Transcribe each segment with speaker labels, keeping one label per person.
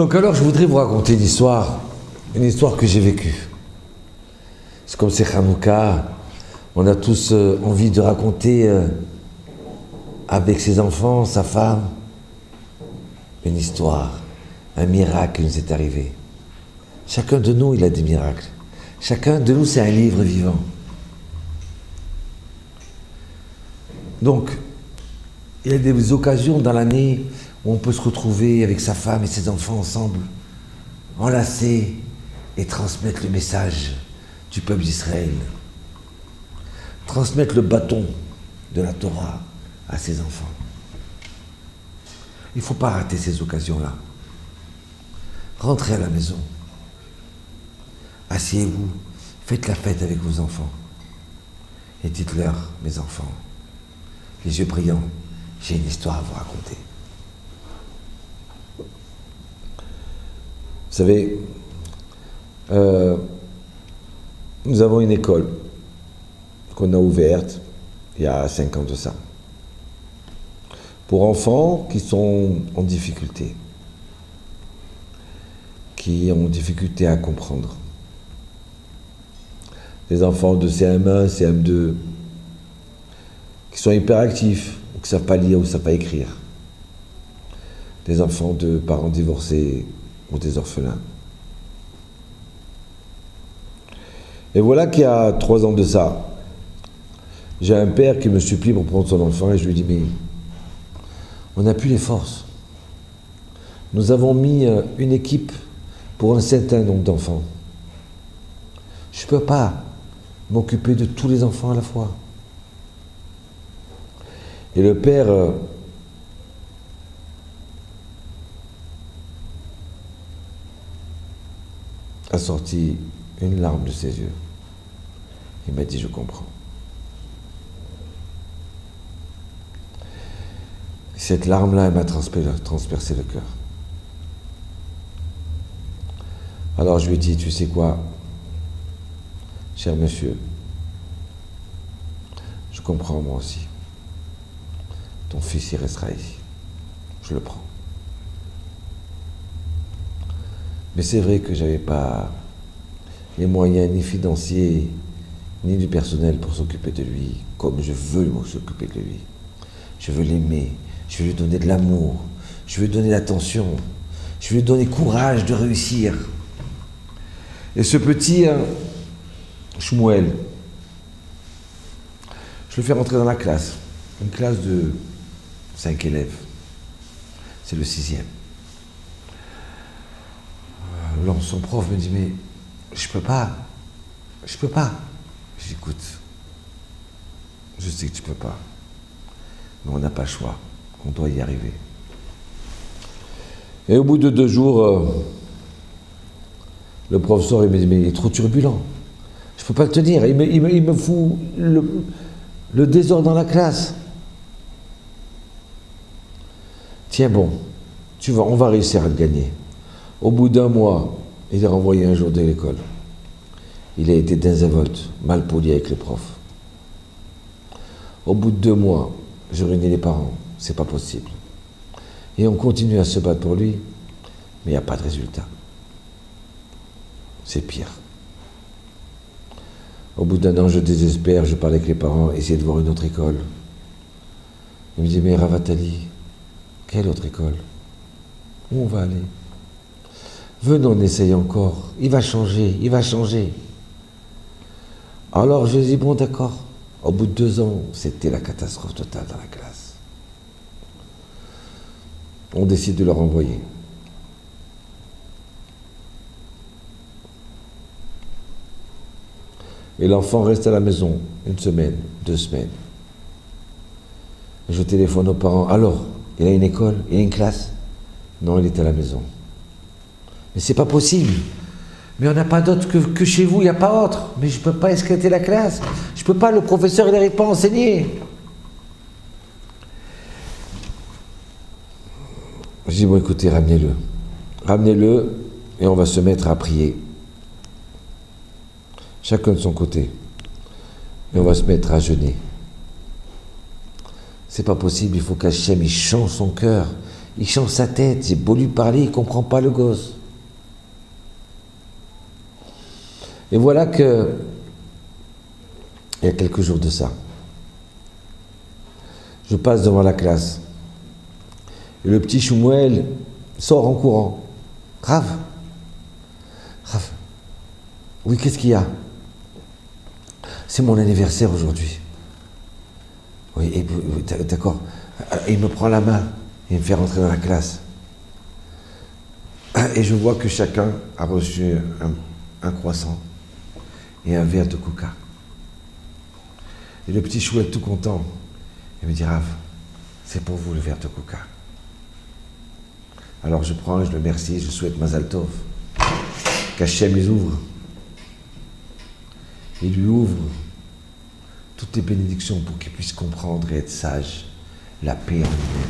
Speaker 1: Donc alors, je voudrais vous raconter une histoire que j'ai vécue. C'est comme c'est Hanouka, on a tous envie de raconter avec ses enfants, sa femme, une histoire, un miracle qui nous est arrivé. Chacun de nous, il a des miracles. Chacun de nous, c'est un livre vivant. Donc, il y a des occasions dans l'année où on peut se retrouver avec sa femme et ses enfants ensemble, enlacés et transmettre le message du peuple d'Israël. Transmettre le bâton de la Torah à ses enfants. Il ne faut pas rater ces occasions-là. Rentrez à la maison. Asseyez-vous, faites la fête avec vos enfants. Et dites-leur, mes enfants, les yeux brillants, j'ai une histoire à vous raconter. Vous savez, nous avons une école qu'on a ouverte il y a 5 ans de ça, pour enfants qui sont en difficulté, qui ont difficulté à comprendre. Des enfants de CM1, CM2, qui sont hyperactifs, ou qui ne savent pas lire ou ne savent pas écrire. Des enfants de parents divorcés ou des orphelins. Et voilà qu'il y a 3 ans de ça, j'ai un père qui me supplie pour prendre son enfant et je lui dis, mais on n'a plus les forces. Nous avons mis une équipe pour un certain nombre d'enfants. Je ne peux pas m'occuper de tous les enfants à la fois. Et le père a sorti une larme de ses yeux. Il m'a dit, je comprends. Cette larme-là, elle m'a transpercé le cœur. Alors je lui ai dit, tu sais quoi, cher monsieur, je comprends moi aussi. Ton fils, il restera ici. Je le prends. Mais c'est vrai que j'avais pas les moyens ni financiers, ni du personnel pour s'occuper de lui, comme je veux s'occuper de lui. Je veux l'aimer, je veux lui donner de l'amour, je veux lui donner l'attention, je veux lui donner courage de réussir. Et ce petit Shmuel, je le fais rentrer dans la classe, une classe de 5 élèves. C'est le 6e. Alors son prof me dit, mais je peux pas. J'écoute, je sais que tu peux pas, mais on n'a pas le choix, on doit y arriver. Et au bout de 2 jours, le professeur il me dit, mais il est trop turbulent, je peux pas le tenir, il me fout le désordre dans la classe. Tiens bon, on va réussir à le gagner. Au bout d'1 mois, il est renvoyé un jour de l'école. Il a été désinvolte, mal poli avec le prof. Au bout de 2 mois, je réunis les parents, c'est pas possible. Et on continue à se battre pour lui, mais il n'y a pas de résultat. C'est pire. Au bout d'1 an, je désespère, je parle avec les parents, essayer de voir une autre école. Il me dit, mais Ravatali, quelle autre école? Où on va aller? Venons, on essaye encore. Il va changer, il va changer. Alors je dis, bon d'accord. Au bout de 2 ans, c'était la catastrophe totale dans la classe. On décide de le renvoyer. Et l'enfant reste à la maison 1 semaine, 2 semaines. Je téléphone aux parents. Alors, il a une école, il a une classe? Non, il est à la maison. Mais c'est pas possible. Mais on n'a pas d'autre que chez vous, il n'y a pas autre. Mais je ne peux pas esclater la classe. Je ne peux pas, le professeur, il n'arrive pas à enseigner. Je dis, bon écoutez, ramenez-le. Ramenez-le et on va se mettre à prier. Chacun de son côté. Et on va se mettre à jeûner. C'est pas possible, il faut qu'Hachem il change son cœur. il change sa tête, j'ai beau lui parler, il ne comprend pas le gosse. Et voilà que, il y a quelques jours de ça, je passe devant la classe, et le petit Choumouel sort en courant. Rav, oui, qu'est-ce qu'il y a? C'est mon anniversaire aujourd'hui. Oui, d'accord. Il me prend la main et me fait rentrer dans la classe. Et je vois que chacun a reçu un croissant et un verre de coca. Et le petit Chou est tout content. Il me dit, Rav, c'est pour vous le verre de coca. Alors je prends, je le remercie, je souhaite Mazal Tov. Qu'Hachem les ouvre. Il lui ouvre toutes les bénédictions pour qu'il puisse comprendre et être sage, la paix en lui-même.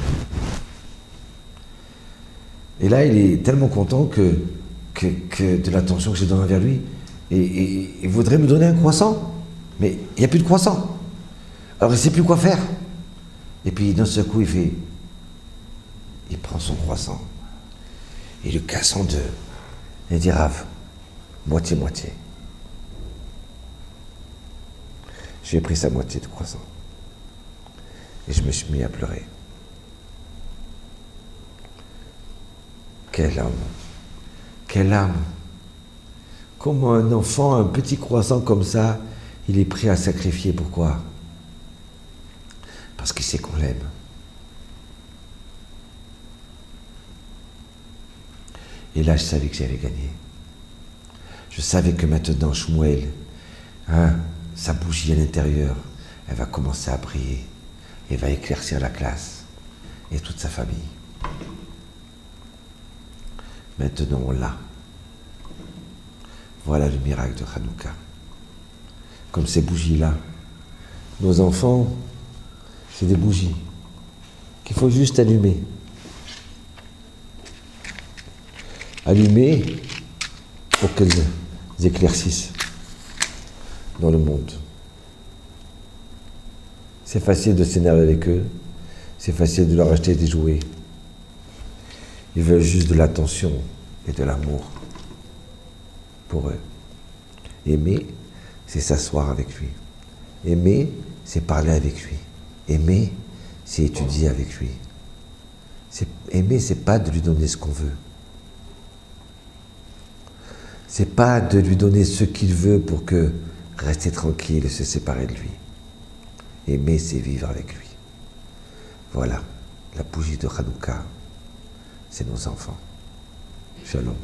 Speaker 1: Et là, il est tellement content que de l'attention que j'ai donnée vers lui, et il voudrait me donner un croissant, mais il n'y a plus de croissant. Alors il ne sait plus quoi faire. Et puis d'un seul coup, il prend son croissant, il le casse en deux, et il dit, Rav, moitié-moitié. J'ai pris sa moitié de croissant. Et je me suis mis à pleurer. Quel homme! Quelle âme! Comment un enfant, un petit croissant comme ça, il est prêt à sacrifier. Pourquoi? Parce qu'il sait qu'on l'aime. Et là, je savais que j'allais gagner. Je savais que maintenant, Shmuel, sa bougie à l'intérieur, elle va commencer à briller. Et va éclaircir la classe et toute sa famille. Maintenant, on l'a. Voilà le miracle de Hanouka. Comme ces bougies-là. Nos enfants, c'est des bougies qu'il faut juste allumer. Allumer pour qu'elles éclaircissent dans le monde. C'est facile de s'énerver avec eux, c'est facile de leur acheter des jouets. Ils veulent juste de l'attention et de l'amour pour eux. Aimer, c'est s'asseoir avec lui. Aimer, c'est parler avec lui. Aimer, c'est étudier avec lui. Aimer, c'est pas de lui donner ce qu'on veut. C'est pas de lui donner ce qu'il veut pour que rester tranquille et se séparer de lui. Aimer, c'est vivre avec lui. Voilà, la bougie de Hanouka, c'est nos enfants. Shalom.